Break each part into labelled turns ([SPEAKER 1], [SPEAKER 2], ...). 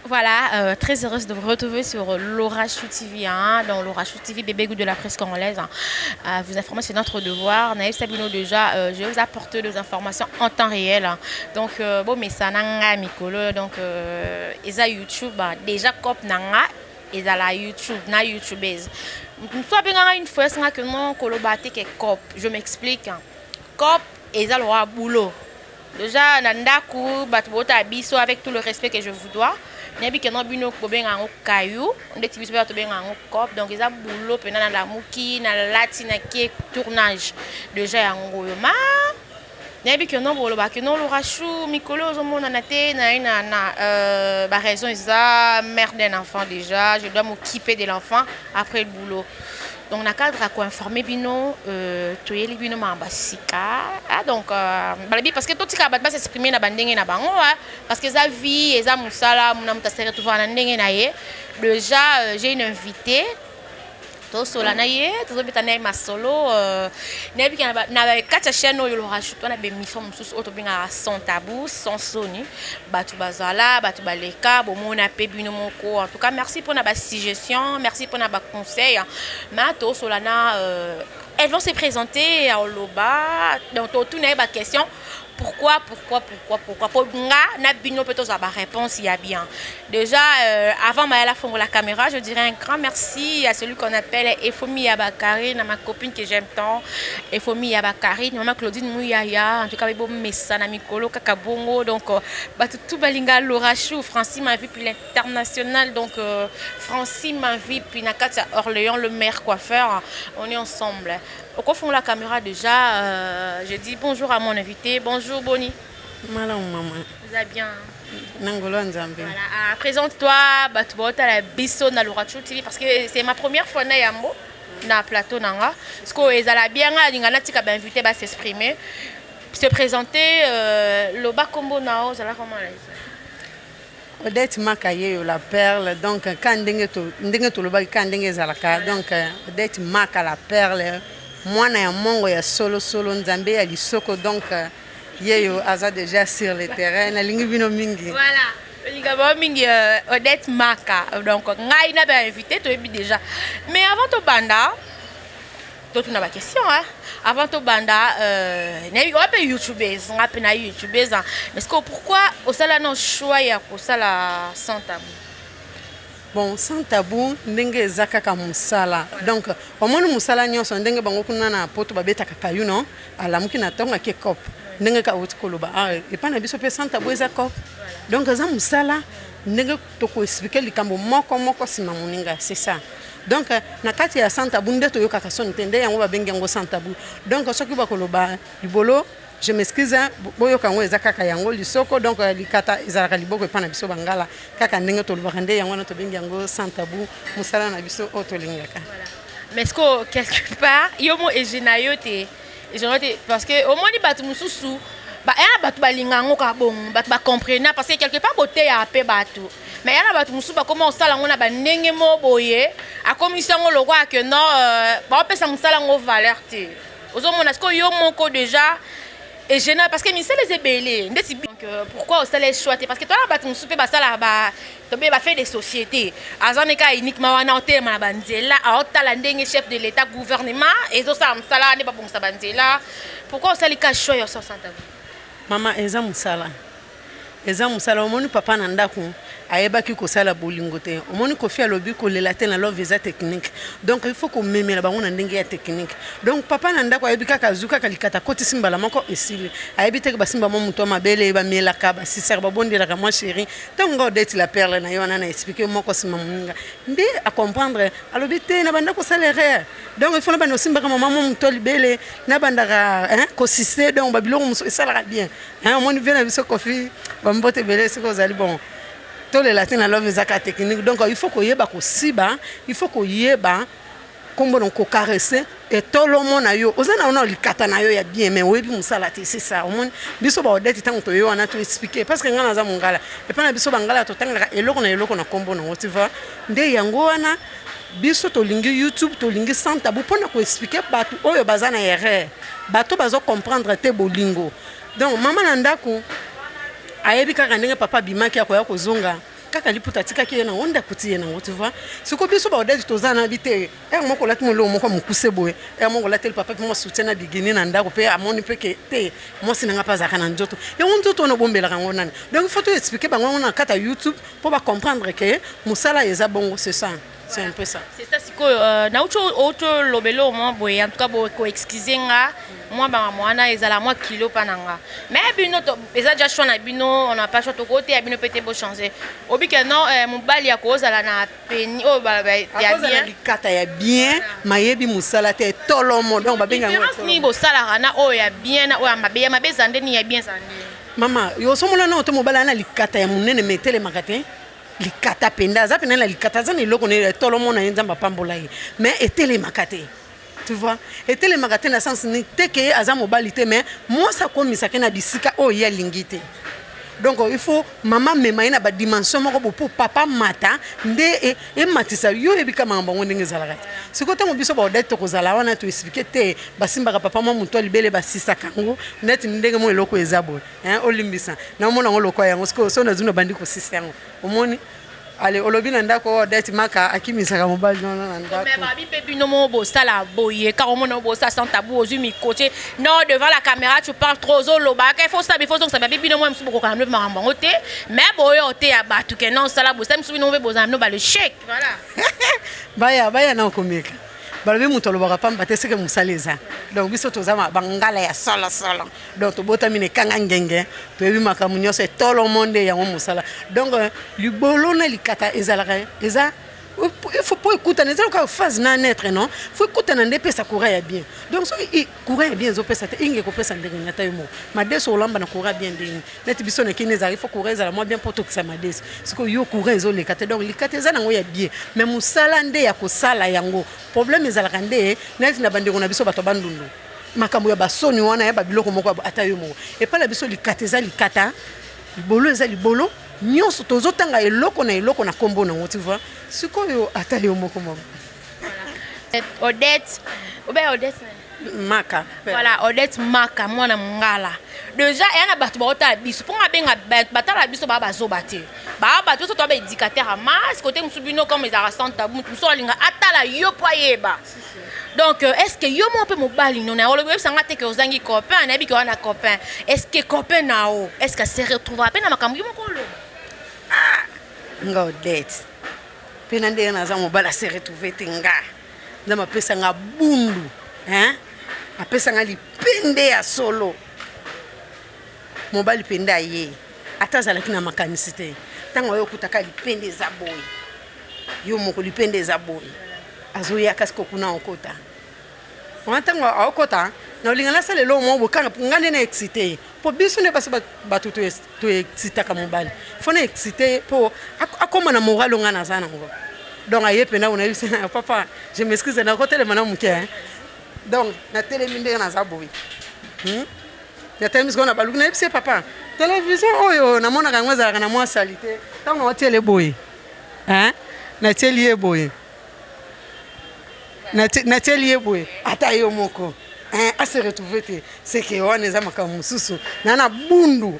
[SPEAKER 1] Voilà, très heureuse de vous retrouver sur Laura Chou TV, hein, dans Laura Chou TV, bébé goût de la presse congolaise. Hein. Vous informer, c'est notre devoir. Naïf Sabino, déjà, je vais vous apporter des informations en temps réel. Hein. Donc, bon, mais ça n'a Mikolo, donc, ils ont YouTube, déjà, cop nanga, ils ont la YouTube, na YouTubeuse. Soit bien une fois, c'est que non, kolobate que cop. Je m'explique. Hein. Cop, ils ont le boulot. Déjà, nandaku, batubota biso avec tout le respect que je vous dois. Nebi que non bino ko benga ngo kayu, ndé tibiso ba to benga ngo cop, donc ils a boulot pena na la muki na lati na ki tournage. Déjà yango yo ma nebi que non bolo ba que non lo rachou mikolo zo mona na te na ba raison ils a mère d'un enfant déjà, je dois m'occuper de l'enfant après le boulot. Donc, na cadre à quoi informer bino to yeli bino mambasika donc parce que tout tika bat s'exprimer na bandenge na bango parce que za vie et za musala muna mutasere tout na ndenge na ye déjà j'ai une invitée to sola na ye to bitana ma solo na bi na kacha chaîne yo lo rachouto na be mission mususu auto binga sans tabou sans soni batu bazala batu baleka bomona pe bino moko en tout cas merci pour na ba suggestion merci pour na ba conseil ma to sola na elles vont se présenter à Oloba donc tout na ba question pourquoi pour nga na bino peut avoir réponse il y a bien déjà avant la fond la caméra je dirais un grand merci à celui qu'on appelle Efomi Yabakari na ma copine que j'aime tant Efomi Yabakari maman Claudine Mouyaya en tout cas bon messa na mikolo kakabongo donc tout balinga Laura Chou Francine m'a vu puis l'international donc Francine m'a vu puis Nakata Orléans le maire coiffeur on est ensemble. Au fond la caméra déjà, je dis bonjour à mon invité. Bonjour Boni.
[SPEAKER 2] Maman.
[SPEAKER 1] Vous allez bien?
[SPEAKER 2] Nangolo Nzambe.
[SPEAKER 1] Voilà. Présente-toi, Batubota la Bisso na Laura Chou TV parce que c'est ma première fois na Yambo na plateau nanga. Parce que ils allaient bien ngana tika ba invité ba s'exprimer, se présenter Loba Kombo nao, ça la comment là.
[SPEAKER 2] Odette Makaye la perle donc quand ndenge to loba quand ndenge zalaka donc Odette Maka la perle mwana ya mongo ya solo Nzambe ya lisoko donc yeyo aza déjà sur le terrain na lingi bino mingi
[SPEAKER 1] voilà lingabo mingi Odette Maka donc ngai na ba invité to ebi déjà mais avant to banda to tuna ba question hein avant to banda on appelle YouTubeuse on appelle na YouTubeuse mais pourquoi au sala no choix ya ko sala sans tabou.
[SPEAKER 2] Bon, sans tabou, ndenge ezaka ka musala. Donc, au moins musala nyonso ndenge bango kuna na poto babeta kakayu non, ala muki na tonga ke cop. Ndenge ka otikoloba. Et pas na biso pe sans tabou eza cop. Donc za musala ndenge to ko expliquer likambo moko sima moninga, c'est ça. Donc na kati ya sans tabou nde to yoka ka son tende yango ba bengi yango sans tabou. Donc soki ba koloba libolo je m'excuse boyo kango ezaka ka yango lisoko donc likata ezalaka liboko epana biso bangala kaka ndenge to lobakande yango na to bengi yango sans tabou musala na biso otolingaka.
[SPEAKER 1] Mais est-ce que quelque part yomo ejena yote parce que au moins ni batu mususu ba ya batu balingango ka bon batu ba comprendre parce que quelque part boté ya pe batu mais ya batu mususu ba comment sala ngona ba ndenge mo boye a commission ngo lokwa que non ba pesa musala ngo valeur te ozomona est-ce que yo moko déjà et gênant parce que mi les ébélés donc pourquoi au salaire choisi parce que toi là tu souper ba sala ba tomber ba faire des sociétés azaneka uniquement wana hotel ma banzela a otala ndenge chef de l'état gouvernement et zo ça msala ne pas bon sa banzela pourquoi au salaire ka choix yo 60
[SPEAKER 2] mama eza musala omoni papa na ndako ayebaki kosala bolingo te omoni kofi alobi kolela te na lo visa technique donc il faut ko memela bango na ndenge ya technique donc papa na ndako ayebi kaka zuka kalikata koti simbala moko esili ayebi te ba simba mo muto mabele ba melaka ba sister ba bondelaka moi chérie donc Odette la perle na yo na expliquer moko sima moninga nde a comprendre alobi te na banda ko salaire donc il faut na banda simba ka maman mo muto libele na banda ko sisse donc ba biloko muso esala bien omoni vena biso kofi ba mbote belé c'est que bon tous les latins à l'œuvre zaka technique donc il faut qu'on y ait ba ko siba il faut qu'on y ait ba kombo donc ko caresser et tout le monde a yo ozana ona likata na yo ya bien mais oui musala te c'est ça au monde biso ba Odette tant to yo on a tout expliqué parce que ngana za mongala et pas na biso bangala to tanga eloko na kombo no tu vois nde yango wana biso to lingi YouTube to lingi sans tabou pona ko expliquer batu oyo bazana erreur bato bazo comprendre te bolingo donc maman na ndako ayebi kaka ndenge papa bimaki akoya kozonga kaka liputa tikaki ye na onda kuti ye nango tu vois siko biso ba odette tozana bite moko lati mo lo moko mokuse boye moko lati papa mo soutien na bigini na ndako pe amoni pe ke te mo sinanga pas zakana njoto ye njoto no bombela kango nani donc il faut te expliquer bango na kata YouTube pour ba comprendre que musala eza bongo c'est ça. C'est un peu ça.
[SPEAKER 1] C'est ça, c'est que na auto lobelo moi boy en tout cas bo ko excuser nga moi ba mwana ezala moi kilo pananga. Mais bino to eza déjà choix na bino on n'a pas choix to côté ya bino peut-être beau changer. Obi que non mon bali ya ko zala na peni oh ba ya bien.
[SPEAKER 2] Likata ya bien mayebi musala te tolomo donc ba benga ngo.
[SPEAKER 1] Ni bo sala rana oh ya bien na oh ya mabe zande ni ya bien zande.
[SPEAKER 2] Mama yo somola na oto mobala na likata ya munene metele makate. Likata penda za pena la likata za ni loko ne tolo mona nzamba pambola ye mais etele makate tu vois etele makate na sens ni teke aza mobilité mais moi ça comme ça na bisika o ya lingite donc il faut maman mema ina ba dimension moko pour papa mata nde e matisa yo ebika mamba ngo ndenge zala kati siko tango biso ba odette ko zala wana to expliquer te basimba ka papa mo muto libele basisa kango net ndenge mo eloko ezabo olimbisa na mona ngo lokwa yango siko so na zuna bandi ko sisa yango omoni ale olobi na ndako odette maka akimisa ka mobile na ndako
[SPEAKER 1] mais babi pe bino mo bo sala boye car mo bo ça sans tabou aux mi côté non devant la caméra tu parles trop zo loba il faut ça donc ça babi bino mo msu boko kamle marambo ngote mais boyo te ya batu ke non sala bo ça msu bino be bozam no ba le chèque voilà
[SPEAKER 2] baya na komeka balobi muto lobaka pamba te seke musaleza donc biso tozama bangala ya sala donc tobota mine kanga ngenge toyebi makamu nyonso etolo monde yango musala donc libolo na likata ezalaka eza il faut pas écouter les gens quand phase na naître non faut écouter na ndé pesa courant ya bien donc so courant ya bien zo pesa te inge ko pesa ndenge nyata yo mo madeso olamba na courant bien ndenge net biso na kine za il faut courant za moi bien pour to que ça madeso siko yo courant ezo le kate donc likate za nango ya bien mais musala nde ya ko sala yango problème ezala kande net na bandeko na biso bato bandundu makambo ya basoni wana ya babiloko moko ata yo mo et pas la biso likate za likata libolo eza libolo nyonso tozotanga eloko na kombo na tu vois sikoyo ata yo moko mama
[SPEAKER 1] Odette
[SPEAKER 2] Maka
[SPEAKER 1] voilà Odette Maka mwana mungala déjà yana batu baota biso ponga benga batala biso ba bazobate ba batu so to ba éducateur mas côté musubino comme les arrestants tabou muso linga atala yo poyeba donc est-ce que yo mo pe mobali non na olobe sanga te que ozangi copain na bi ko na copain est-ce que copain nao est-ce que se retrouver pe na makambo yo mokolo
[SPEAKER 2] nga Odette pena ndenge naza mobala se retrouver tenga ndama pesa nga bundu apesa nga lipende ya solo mobali penda ye atazalaki na makanisi te ntango yo kutaka lipende za boy yo moko lipende za boy azoyaka siko kuna okota ntango aokota na olingana sala lelo mo bokanga ngane na excité po biso ne basi batu to excité ka mobali faut na excité po akoma na moral ngana sana ngo donc aye pena on a eu papa je m'excuse na côté le mana muke donc na télé minde na za boy na télé misiko na baluki na epse papa télévision oyo na mona kangwa za na mwa salité tango o télé boy na télé boy na télé boy ata yo moko a se retrouver te c'est que on eza makamu susu na bundu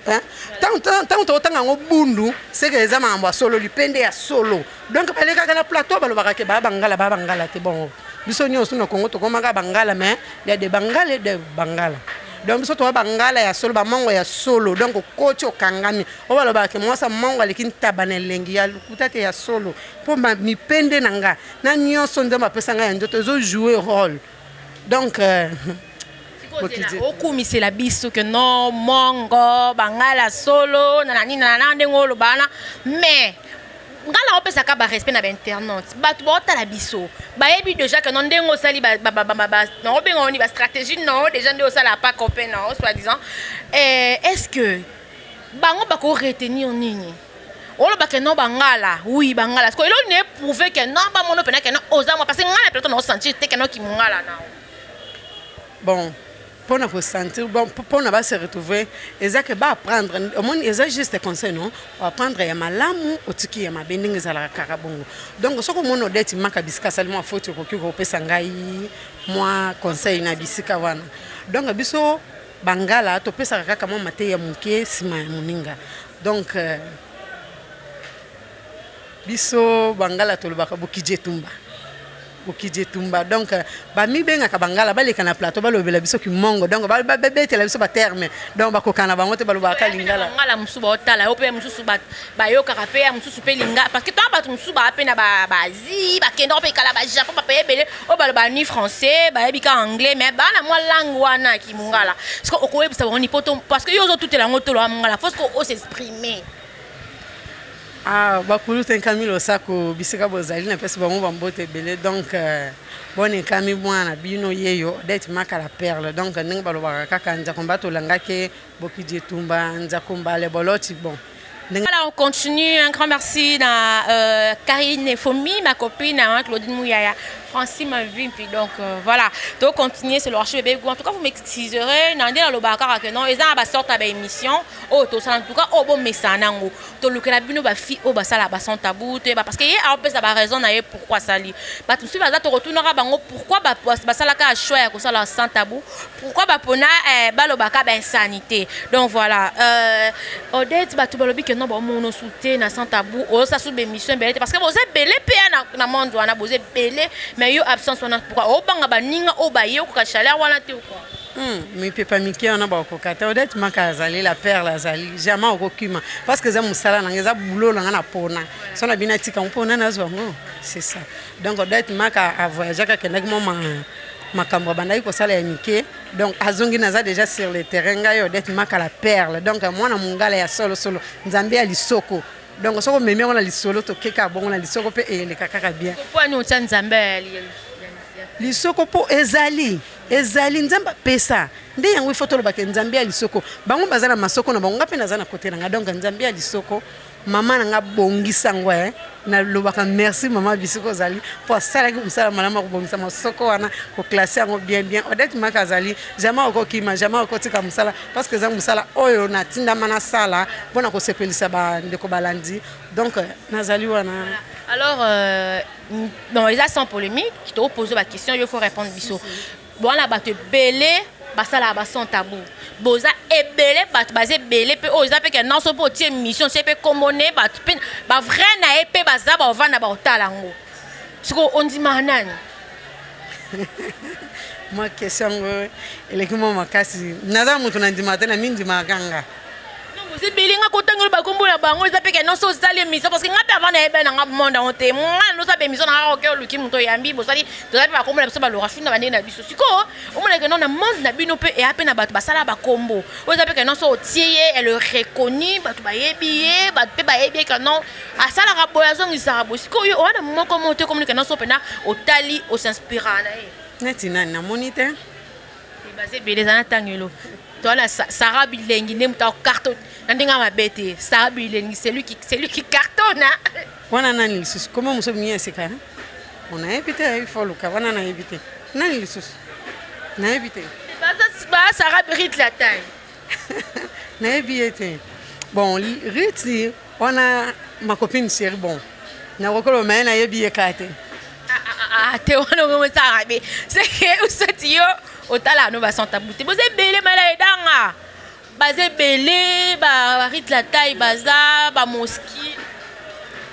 [SPEAKER 2] tant tanga ngo bundu c'est que eza mambo solo lipende ya solo donc baleka kana plateau balobaka ke bangala te bon biso nyonso na Congo to komaka bangala mais il y a des bangala et des bangala donc biso to bangala ya solo ba mango ya solo donc kocho kangami o balobaka ke mwasa mango alikin tabana lengi ya lukutate ya solo po mipende nanga na nyonso nzamba pesa nga ya ndoto zo jouer rôle donc
[SPEAKER 1] oku misela biso que non mongo bangala solo nanani ndengo lobana mais ngala opesa ka ba respect na internaute batu botala biso bayebi déjà que non ndengo sali ba non bengo ni ba stratégie non déjà ndengo sala pas copain non soit disant est-ce que bango bako retenir nini oloba que non bangala oui bangala parce que il ne prouver que non ba mono pena que non ozama parce que ngala peut-être non sentir te que non ki mungala na
[SPEAKER 2] bon pour nous sentir bon pour nous se retrouver que ba apprendre au moins juste conseil non apprendre ya malamu otiki ya mabendingi zala karabongo donc soko mon Odette Maka bisika seulement faute ko pesa ngai moi conseil na bisika wana donc biso bangala to pesa kaka mo mate ya muke sima ya muninga donc biso bangala tolobaka bokije tumba. Bokije tumba. Donc ba mi benga ka bangala baleka na plateau balobela biso ki mongo. Donc ba betela biso ba terme. Donc ba kokana bango te balobaka lingala.
[SPEAKER 1] Ngala musu ba otala ope musu ba yo karape ya musu pe linga parce que toi ba musu ba pe na ba zi ba kendo pe kala ba japon ba pe belé o ba ni français ba bika anglais mais ba na moi langue wana ki mungala. Parce que okoye bisa boni poto parce que yo zo tout la ngoto lo mungala faut que s'exprimer.
[SPEAKER 2] Ah, bakulu tenkami lo sako bisika bozali na pesi bango bambote belé donc bone kami mwana bino yeyo det maka la perle donc ndenge balobaka kaka nzakomba to langake bokije tumba nzakomba le boloti bon.
[SPEAKER 1] Voilà, on continue. Un grand merci à Karine et Fomi, ma copine, à Claudine Mouyaya, Francine m'a vu. Puis donc voilà, donc continuer, c'est le rachat bébé. En tout cas, vous m'excuserez. Nandé dans le bakar que non, ils ont sorti à émission. Oh, tout ça en tout cas, oh bon message nango. To le la bino ba fi oh ba ça la ba son tabou parce que hier on peut ça ba raison na pourquoi ça li. Ba tout suite ba to retournera bango pourquoi ba ça la ka choix ko ça la sans tabou. Pourquoi ba pona ba le bakar ba insanité. Donc voilà, Odette ba tout balobi que non bon mon soutien na sans tabou oh ça sous émission belé parce que vous êtes belé pe na monde wana vous êtes belé mais yo absence wana pourquoi oh banga ba ninga oh ba yo ko chaleur wana te quoi.
[SPEAKER 2] Mi pepa miki ona ba ko kata Odette maka azali la perle azali jamais okokima parce que za musala na ngeza boulot na na pona sona bina tika mpona na zwango c'est ça donc Odette maka a voyagé ka kenaki mama makambo bandai ko sala ya mike donc azongi naza déjà sur le terrain ngayo Odette maka la perle donc mwana mungala ya solo nzambe ya lisoko donc soko memi ona lisolo to keka bongo na lisoko pe ele kaka bien
[SPEAKER 1] pourquoi nous tient nzambe
[SPEAKER 2] lisoko po ezali nzamba pesa nde yango ifoto lobaka nzambe ya lisoko bango bazana masoko na bango ngape nazana côté na nga donc nzambe ya lisoko mama nga bongisa ngwa na lobaka merci mama bisiko zali po sala ki musala malama ko bongisa masoko wana ko classer ngo bien Odette maka zali jamais okokima jamais okotika musala parce que za musala oyo na tinda mana sala bona ko sepelisa ba ndeko balandi donc nazali wana.
[SPEAKER 1] Alors, bon, ils sont polémiques. Je te pose la question, il faut répondre. Bon, là, tu es belé, ça là, son tabou. Boza est belé, basé belé, puis aux appels que non, ce petit mission, c'est comme on est, vrai na épée, baza, va vendre na talango. Ce qu'on dit manan.
[SPEAKER 2] Ma question, elle est comment ma casse. Nada mutu na ndimata na mindi maganga.
[SPEAKER 1] C'est Bélinga côté ngol ba kombo na bango za peke non so sali émission parce que ngapa avant na ebe na ngap monde on te moi no sa émission na roke luki muto yambi bo sali to za ba kombo na biso ba lora shuna bande na biso siko o mo que non na monde na bino pe e ape na ba sala ba kombo o za peke non so tieye elle reconnu ba to ba yebi ba pe ba yebi que non a sala ka boya zo ngisa bo siko yo ona mo comment te communique non so pe na o tali o s'inspira na e
[SPEAKER 2] netina na monite
[SPEAKER 1] basé belé za na tangelo toi là Sarah Bilengi ne muta carton ndinga mabete Sarah Bilengi c'est lui qui cartonne
[SPEAKER 2] wana nani lisusu comment muso mia seka on a évité il faut le cas wana na évité nani lisusu na évité
[SPEAKER 1] ba Sarah Brit la taille
[SPEAKER 2] na évité bon Riti on a ma copine chérie bon na rokolo mais na yebi kate
[SPEAKER 1] te wana ngo Sarah be c'est que où ce tio otala no ba santa bouté vous êtes belé mala edanga basé belé ba rit la taille baza ba moski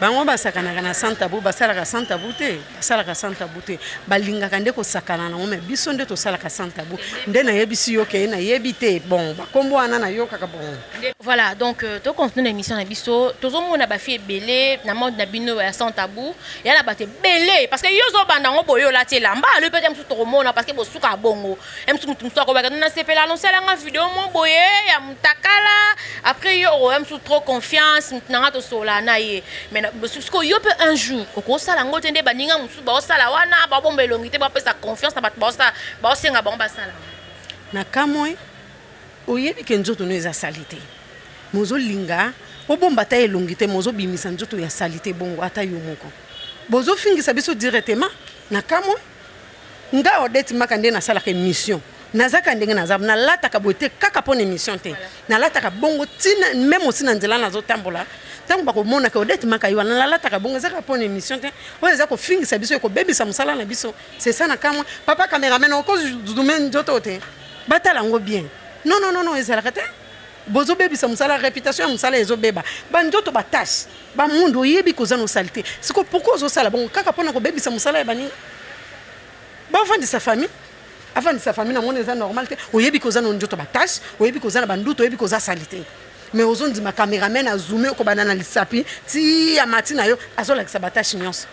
[SPEAKER 2] bango basakana kana santa bu basala ka santa bouté basala ka santa bouté balinga kande ko sakana na ngome biso nde to sala ka santa bu nde na yebisi yoke na yebite bon ba kombo ana na yoka ka bon.
[SPEAKER 1] Voilà donc to continue l'émission na biso tozo mona ba fi belé na monde na bino ya santa bu ya na baté belé parce que yozo bandango boyo la tie lamba le peut être tout mona parce que bo suka bongo em tout mutu ko ba na sepela non sala nga vidéo mon boye ya mutakala après yo em tout trop confiance na to sola na ye mais parce que yo peut un jour ko sala ngo tende baninga musu ba sala wana ba bombe longité ba pesa confiance na ba senga ba sala
[SPEAKER 2] na kamwe oyebi ke nzoto no eza salite mozo linga obomba ta elongité mozo bimisa nzoto ya salite bongo ata yo moko bozo fingisa biso directement na kamwe nga Odette maka nde na sala ke mission nazaka ndenge nazab na lata ka bote kaka pona émission te na lata ka bongo tina même aussi na nzela nazo tambola tango bako mona ka Odette maka yo na lata ka bongo zaka pona émission te o ezako fingisa biso ko bebisa musala na biso c'est ça na kamwe papa caméraman ko dumen nzoto te batala ngo bien non ezalaka te bozo bébé sa musala réputation musala ezo beba bandoto batache ba mundu yebi koza no saleté siko pourquoi zo sala bon kaka pona ko bébé sa musala e bani ba avant de sa famille na mona eza normal te oyebi koza no ndoto batache oyebi koza na banduto oyebi koza saleté mais ozondi ma caméraman a zoomé ko banana lisapi ti ya matina yo azola ki sa batache nyonso.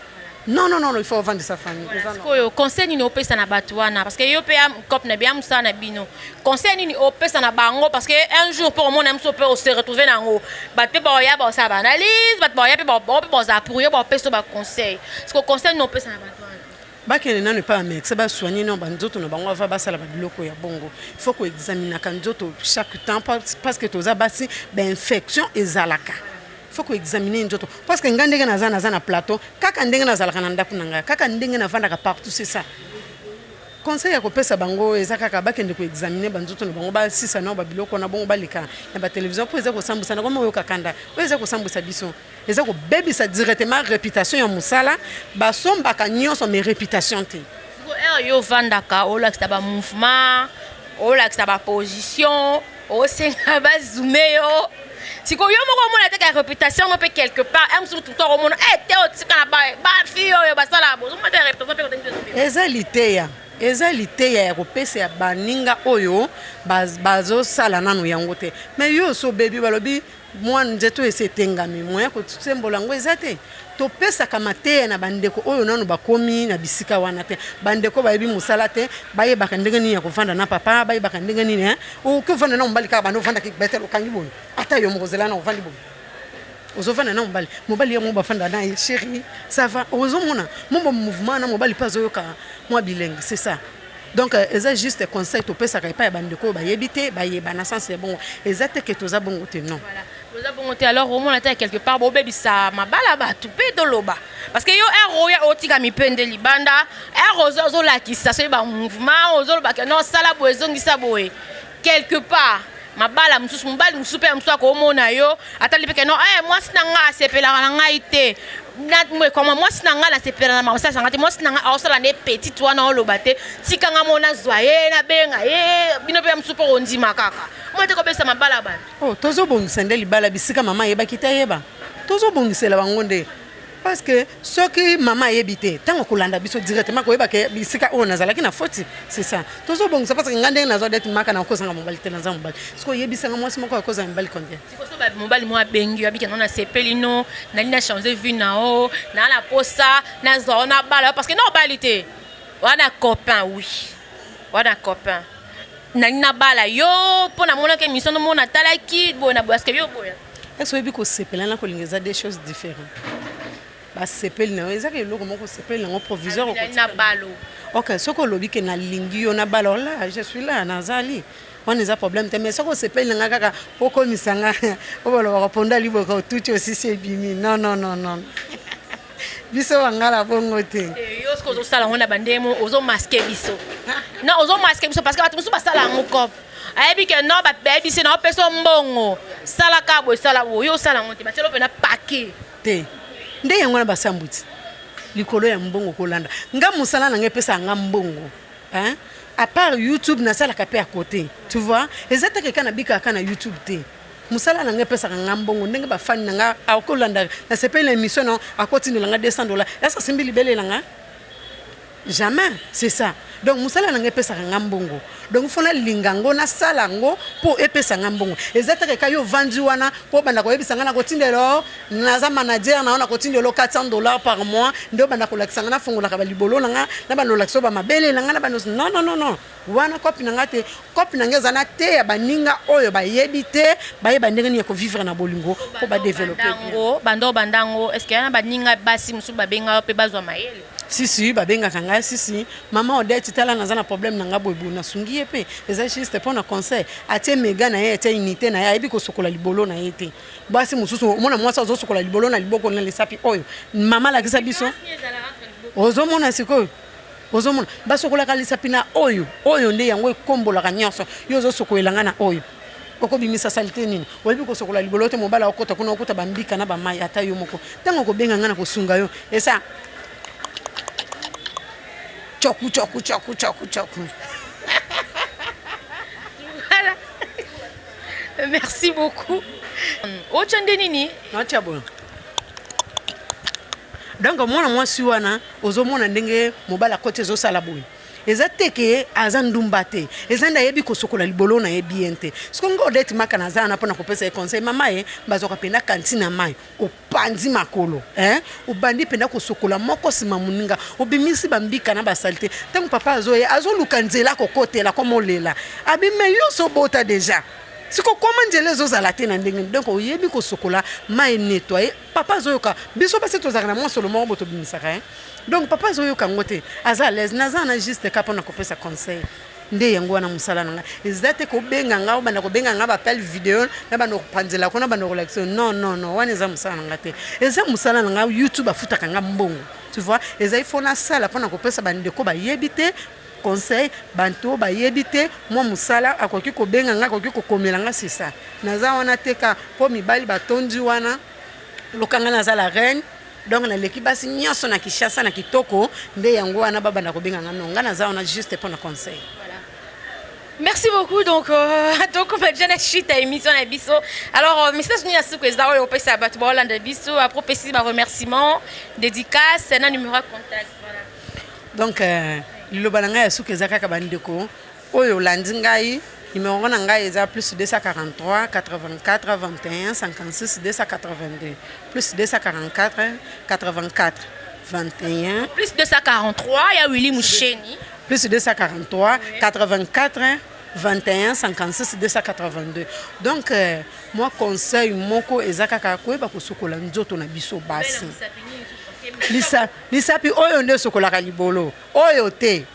[SPEAKER 2] Non, il faut vendre sa famille.
[SPEAKER 1] Voilà. Conseil ni opesa na batwana parce que yo pe am cop na bien musa na bino. Conseil ni opesa na bango parce que un jour pour mon amso peut se retrouver na ngo. Bat pe ba ya ba sa analyse, bat ba ya pe ba za pour yo ba opesa ba conseil. Parce que conseil ni opesa na batwana.
[SPEAKER 2] Ba ke na ne pas mais c'est ba soigner non banzoto no bango va ba sala ba biloko ya bongo. Il faut ko examiner kanzoto chaque temps parce que toza basi ba infection ezalaka. Faut ko examiner njoto parce que ngandenge na na plateau kaka ndenge na zalaka na ndaku nanga kaka ndenge na vanda ka partout c'est ça conseil ya ko pesa bango ezaka ka bakende ko examiner banzoto na bango ba sisa na ba biloko na bongo balika na ba télévision pour eza ko sambusa na komo yo kakanda eza ko sambusa biso eza ko bebisa directement réputation ya musala ba somba ka nyonso mais réputation te
[SPEAKER 1] yo vanda ka o la ba mouvement o la ba position o senga ba zoomer yo. Si vous avez une réputation quelque part, tout le monde
[SPEAKER 2] ezalité ya kopesa ya baninga oyo bazo sala nanu yango te mais yo so baby balobi moi nzeto esetengami moya ko tsembola ngo ezate to pesa kamate na bandeko oyo nanu bakomi na bisika wana te bandeko bayebi musala te baye bakandenge ni ya kovanda na papa baye bakandenge ni hein o ko vanda na mbali ka bano vanda ki betel okangi bon ata yo mozela na ovandi bon ozovana na mobali ya mo bafanda na chérie ça va ozomona mon mouvement na mobali pas oyoka moi bilingue c'est ça donc eza juste conseil to pesa ka pa ya bandeko ba yebite ba yeba na sens bon exact que toza bongo te non
[SPEAKER 1] voilà toza bongo te alors au moins là quelque part bo bebi sa mabala ba tout pe do loba parce que yo ero ya otika mipende libanda ero zo la ki ça c'est ba mouvement ozo ba que non sala bo ezongisa boye quelque part mabala mususu mobali mususu pe mususu ko mona yo atali pe que non moi sinanga asepela na ngai te comment moi sinanga na sepela na masa sangate moi sinanga osala ne petit wana olobate tikanga mona zoye na benga bino pe mususu ko ndima kaka moi te ko besa mabala ba
[SPEAKER 2] oh tozo bongisa ndeli bala bisika mama yeba kitayeba tozo bongisela bangonde parce que ce que maman yebite tango kolanda biso directement ko yeba ke bisika ona zalaki na foti c'est ça tozo bongisa parce que ngande na zo det maka na kozanga mobali te na za mobali siko yebisa nga mwasi moko akoza mobali combien
[SPEAKER 1] siko so ba mobali mo abengi abiki na sepeli no na lina changer vie na o na la posa na zona bala parce que non balité wana copain oui wana copain na lina bala yo pona mona ke mission no mona talaki bona parce que yo boya
[SPEAKER 2] est-ce que yebiko sepela na kolingeza des choses différentes ba sepeli na ezaka eloko moko sepeli na proviseur
[SPEAKER 1] na balo
[SPEAKER 2] OK soko lobi ke na lingi yo na balo là je suis là nazali on a problème te mais soko sepeli na kaka oko misanga obolo baponda liboka tuti aussi c'est bimi non biso wangala bongo te
[SPEAKER 1] yo soko zo sala ngona bandemo ozo masquer biso non ozo masquer biso parce que batu musu basala ngoko ayebi ke non ba bebi se na peso mbongo sala kabo sala wo yo sala ngote ba telo pena paquet
[SPEAKER 2] te nde yango na basambuti likolo ya mbongo kolanda nga musala na ngepesa nga mbongo hein à part YouTube na sala kapé à côté tu vois ezata ke kana bika kana YouTube te musala na ngepesa nga mbongo ndenge ba fan na nga akolanda na sepele émission non à côté nga $200 esa simbi libele nga jamais c'est ça donc musala na ngepesa nga mbongo donc fona lingango na sala ngo po epesa nga mbongo ezata ke kayo vandi wana po banda ko yebisa nga na kotindelo na za manager na ona kotindelo $400 par mois ndo banda ko lakisa nga na fongola ka balibolo nga na bando lakso ba mabele nga na bando non wana copie nga te copie nga zana te ya baninga oyo ba yebite ba yeba ndenge ni ko vivre na bolingo po ba développer
[SPEAKER 1] bandango est-ce que yana baninga basi musu ba benga pe bazwa mayele
[SPEAKER 2] si babenga kanga si maman Odette tala na zana problème na ngabo na sungi pe eza juste pour na conseil atie mega na ye atie unité na ye ebi ko sokola libolo na yete basi mususu mona mwasa zo sokola libolo na liboko na lesapi oyo mama la kisa biso ozo mona siko ozo mona basokola ka lesapi na oyo nde yango ekombola ka nyonso yo zo sokoela ngana oyo oko bimisa salite nini webi ko sokola libolo te mobala okota kuna okota bambika na ba mai ata yo moko tango ko benga ngana ko sunga yo esa choku.
[SPEAKER 1] Merci beaucoup. Ochande nini?
[SPEAKER 2] Non tia bon. Donc moi si wana ozomona ndenge mobala côté zo sala boy. Eza teke azandumba te. Eza nda yebi kosokola libolo na yebi ente. Sikongo odeti makana za na pona kopesa conseil mama bazoka penda kantina mai. Opandi makolo, Obandi penda kosokola moko sima muninga. Obimisi bambika na basalite. Tango papa azoluka nzela kokotela komolela. Abime yo so bota déjà. Siko comment njele zo zalate na ndenge donc oyebi ko sokola mai nettoyer papa zoyoka biso basi tozakana mo solo mo boto bimisaka donc papa zoyoka ngote aza à l'aise naza na juste ka pona kopesa conseil nde yango wana musala nanga ezate ko benga nga obanda ko benga nga ba appel vidéo na bano panzela kona bano relaxation non wana eza musala nanga te eza musala nanga YouTube afutaka nga mbongo tu vois eza ifona sala pona kopesa bandeko ba yebite conseil banto ba yebite moi musala akoki ko benga nga akoki ko komela nga c'est ça naza wana teka po mibali batondi wana lokanga naza la reine donc na l'équipe basi nyoso na Kishasa na kitoko nde yango wana baba na ko benga nga nonga naza wana juste pour na conseil. Voilà.
[SPEAKER 1] Merci beaucoup donc comme déjà na chita émission na biso alors message ni asu kweza o pesa bat bolanda biso à propos de remerciement dédicace na numéro de contact voilà.
[SPEAKER 2] Donc liloba nanga ya suka ezaka ka bandeko oyo landi ngai numéro na ngai eza plus 243 84 21 56 282 plus 244 84 21
[SPEAKER 1] plus 243 ya Willy Moucheni
[SPEAKER 2] plus 243 84 21 56 282 donc moi conseil moko ezaka ka koyeba kosukola nzoto na biso basi lisapi oyo nde sokolaka libolo oyo te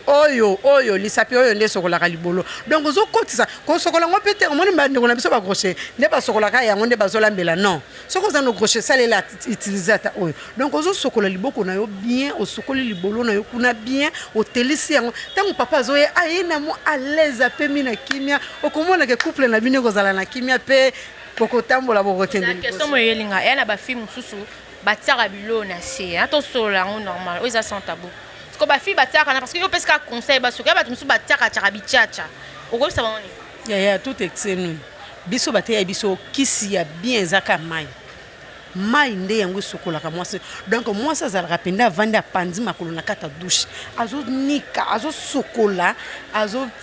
[SPEAKER 2] oyo lisapi oyo nde sokolaka libolo donc ozokotisa kosokola ngo pete omoni bandeko na biso bagroche nde basokolaka yango nde bazolambela non soko oza no groche salela utilisata oyo donc ozosokola liboko na yo bien osokoli libolo na yo kuna bien otelisi yango ntango papa azoye aye na mo à l'aise apemi na kimia okomona ke couple na bino kozala na kimia pe kokotambola bokokende
[SPEAKER 1] liboso question moyelinga yana ba film susu batiaka bilo na se to sola ngo normal oza sans tabou parce que ba fille batiaka na parce que yo peska conseil ba soka ba tumusu batiaka tchaka bichacha oko ça va ni
[SPEAKER 2] ya tout excenu biso bateya biso kisi ya bien zaka mai nde yango sokolaka mwasi donc mwasi azalaka penda avandi apandi makolo na kata douche azonika azosokola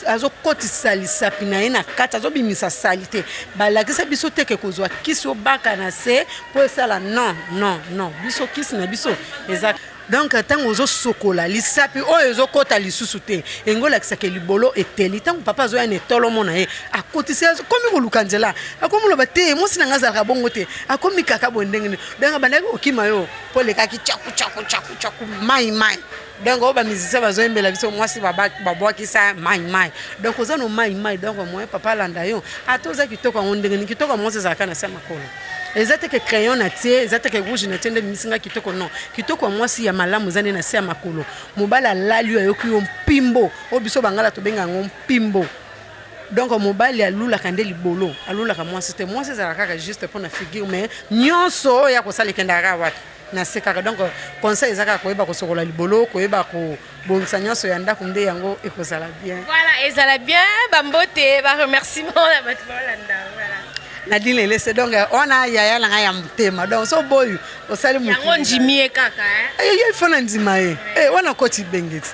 [SPEAKER 2] azokotisa lisapi na ye na kati azobimisa sali te balakisa biso teke kozwa kisi obaka na se po esala non biso kisi na biso eza donc tango ozosokola lisapi oyo ezokota lisusu te engolakisaka libolo eteli tango papa azoya na etolomo na ye akotisa komi koluka nzela akomi loba te mwasi na nga azalaka bongo te akomi kaka bondenge donc bandaki kokima yo mpo lekaki chaku mai donc oyo bamisicien bazoyembela biso mwasi babwakisa mai donc oza no mai donc moye papa alanda yo ata oza kitoko yango ndenge ni kitoko mwasi ezalaka na se makolo eza teke crayon na tie eza teke rouge na tie nde misinga kitoko non kitoko mwasi ya malamu eza nde na se ya makolo mobali alali yo ayoki yo mpimbo oyo biso bangala tobenga yango mpimbo donc mobali alulaka nde libolo alulaka mwasi te mwasi ezalaka kaka juste mpo na figure mais nyonso oyo ya kosala ekendaka wapi na se kaka donc conseil ezaka koyeba kosokola libolo koyeba kobongisa nyonso ya ndako nde yango ekozala bien
[SPEAKER 1] voilà ezala bien bambote baremerciement na bato balanda voilà
[SPEAKER 2] Nadine Elese donc on a yaya na ya mutema donc so boyu osali mutu
[SPEAKER 1] yango njimie kaka
[SPEAKER 2] il faut na ndima wana koti bengeti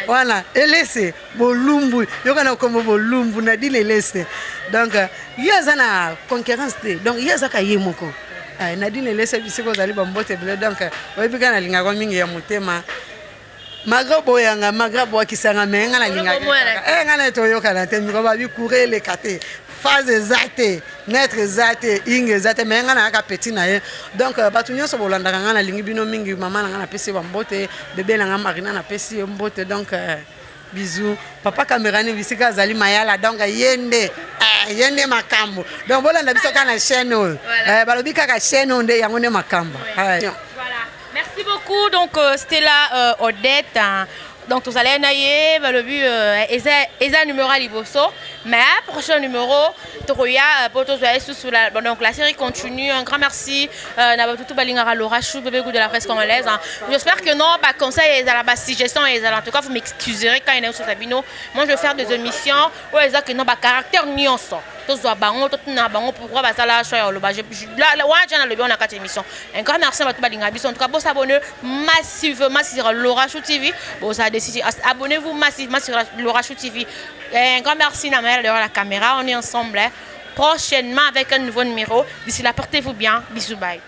[SPEAKER 2] wana Elese bolumbu yokana kombo bolumbu Nadine Elese donc yaza na concurrence te donc yaza ka yemoko Nadine Elese bisiko zali bambote bile donc oyebika na linga kwa mingi ya mutema Magrabo yanga magrabo akisanga menga na linga ngana toyoka na te miko ba bi courir les kate phase exacte naître exacte ing exacte menga na ka petit na ye donc batu nyonso bolanda ngana na lingi bino mingi mama na ngana pesi bambote bébé na ngana marina na pesi mbote donc bisous papa camerani bisika zali mayala donc yende makambo donc bolanda biso kana chaîne balobi kaka chaîne onde yango ne makambo
[SPEAKER 1] merci beaucoup donc c'était là Odette donc tous allez naïe le but eza numéro liboso Mais prochain numéro, Toroya, donc la série continue. Un grand merci. Laura Chou, bébé goût de la presse congolaise. J'espère que non, bah, conseil et la suggestion en tout cas, vous m'excuserez quand il y a sur Sabino. Moi, je vais faire des émissions où ils ont que non, bah, caractère nuance. Pourquoi bah ça là un grand merci à tout en tout cas pour s'abonner massivement sur Laura Chou TV. Bon ça décidé abonnez-vous massivement sur Laura Chou TV. Un grand merci à la caméra, on est ensemble prochainement avec un nouveau numéro. D'ici là portez-vous bien, bisous bye.